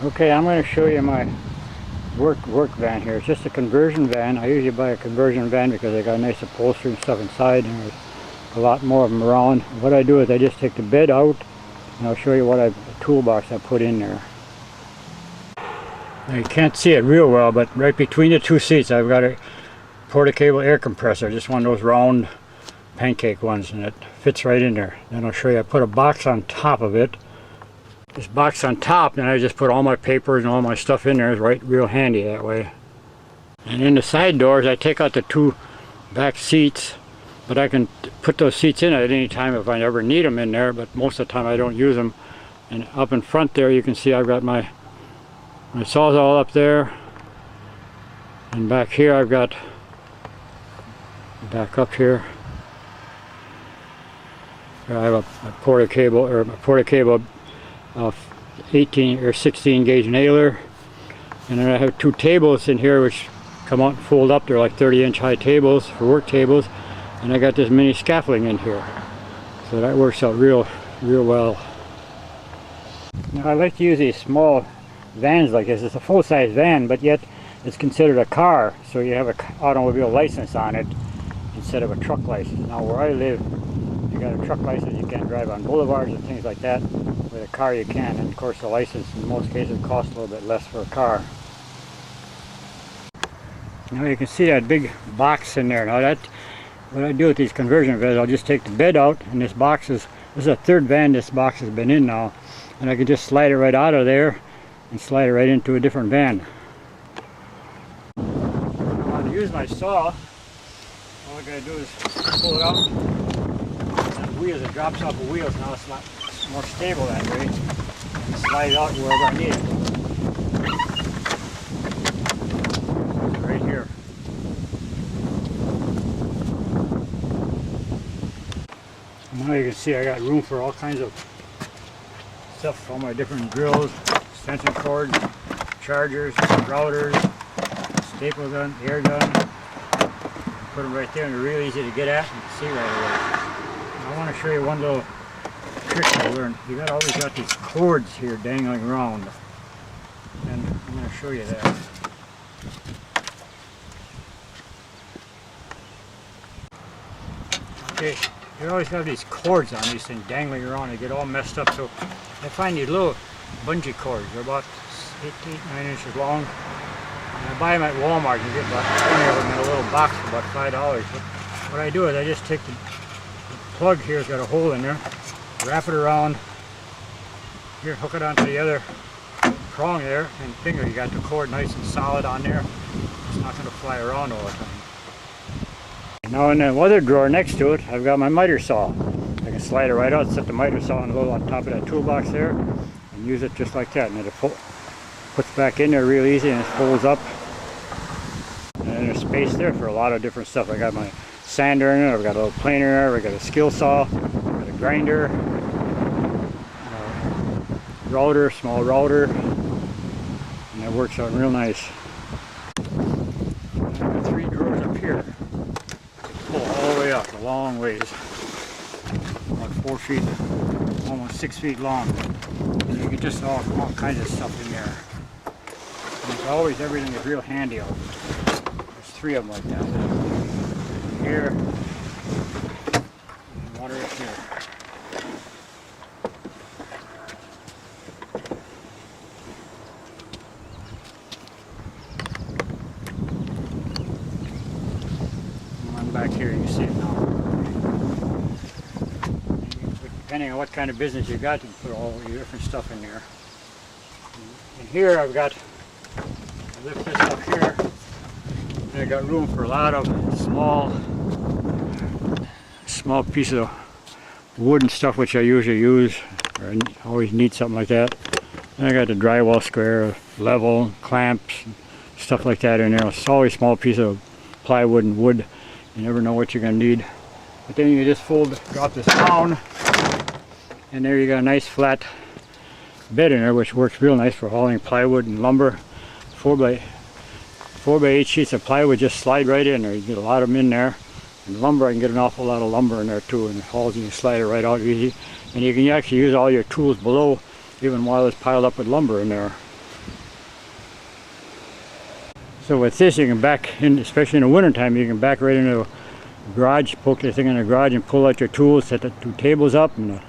Okay, I'm going to show you my work van here. It's just a conversion van. I usually buy a conversion van because they got nice upholstery and stuff inside, and there's a lot more of them around. What I do is I just take the bed out, and I'll show you what the toolbox I put in there. Now you can't see it real well, but right between the two seats I've got a Porta-Cable air compressor, just one of those round pancake ones, and it fits right in there. Then I'll show you, I put a box on top of it. This box on top, and I just put all my papers and all my stuff in there. It's right real handy that way. And in the side doors I take out the two back seats, but I can put those seats in at any time if I ever need them in there, but most of the time I don't use them. And up in front there you can see I've got my Sawzall up there, and back here I've got, back up here I have a Porta-Cable 18 or 16 gauge nailer, and then I have two tables in here which come out and fold up. They're like 30-inch high tables for work tables, and I got this mini scaffolding in here, so that works out real well. Now I like to use these small vans like this. It's a full-size van, but yet it's considered a car, so you have an automobile license on it instead of a truck license. Now where I live, you got a truck license, you can't drive on boulevards and things like that. With a car you can, and of course the license in most cases costs a little bit less for a car. Now you can see that big box in there. Now what I do with these conversion vans, I'll just take the bed out, and this is a third van this box has been in now, and I can just slide it right out of there and slide it right into a different van. I want to use my saw. All I gotta do is pull it out, and the wheels, it drops off the wheels. Now it's not more stable that way, and slide it out wherever I need it. Right here. And now you can see I got room for all kinds of stuff, all my different drills, extension cords, chargers, routers, staple gun, air gun. Put them right there, and they're real easy to get at and see right away. I want to show you one little trick I learned. You always got these cords here dangling around, and I'm going to show you that. Okay, you always have these cords on these things dangling around. They get all messed up, so I find these little bungee cords. They're about 8-9 inches long. And I buy them at Walmart. You get about 20 of them in a little box for about $5. But what I do is I just take the plug here, it's got a hole in there, wrap it around here, hook it onto the other prong there, and finger, you got the cord nice and solid on there. It's not going to fly around all the time. Now in the other drawer next to it, I've got my miter saw. I can slide it right out, set the miter saw and load on top of that toolbox there, and use it just like that. And it puts back in there real easy, and it folds up. And then there's space there for a lot of different stuff. I got my sander in it, I've got a little planer in there, I've got a skill saw, I've got a grinder, router, small router, and that works out real nice. I've got 3 drawers up here. Pull all the way up, a long ways. About 4 feet, almost 6 feet long. And you get just all kinds of stuff in there. And it's always, everything is real handy out there. There's 3 of them like that. Here, and water up here. One back here, you see it now. Depending on what kind of business you got, you can put all your different stuff in there. And here I've got, I lift this up here, and I got room for a lot of small pieces of wood and stuff which I usually use, or I always need something like that. And I got the drywall square, level, clamps, stuff like that in there. It's always small piece of plywood and wood. You never know what you're going to need. But then you just drop this down, and there you got a nice flat bed in there, which works real nice for hauling plywood and lumber. 4 by 8 sheets of plywood just slide right in there. You get a lot of them in there. And lumber, I can get an awful lot of lumber in there too, and it hauls, you can slide it right out easy. And you can actually use all your tools below, even while it's piled up with lumber in there. So with this, you can back in, especially in the wintertime, you can back right into the garage, poke the thing in the garage and pull out your tools, set the 2 tables up and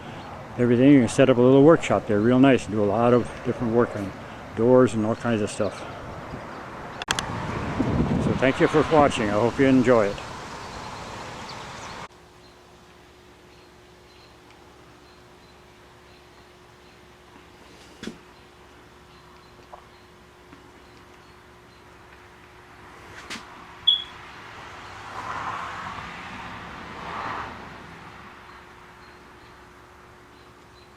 everything. You can set up a little workshop there, real nice. Do a lot of different work on doors and all kinds of stuff. So thank you for watching. I hope you enjoy it.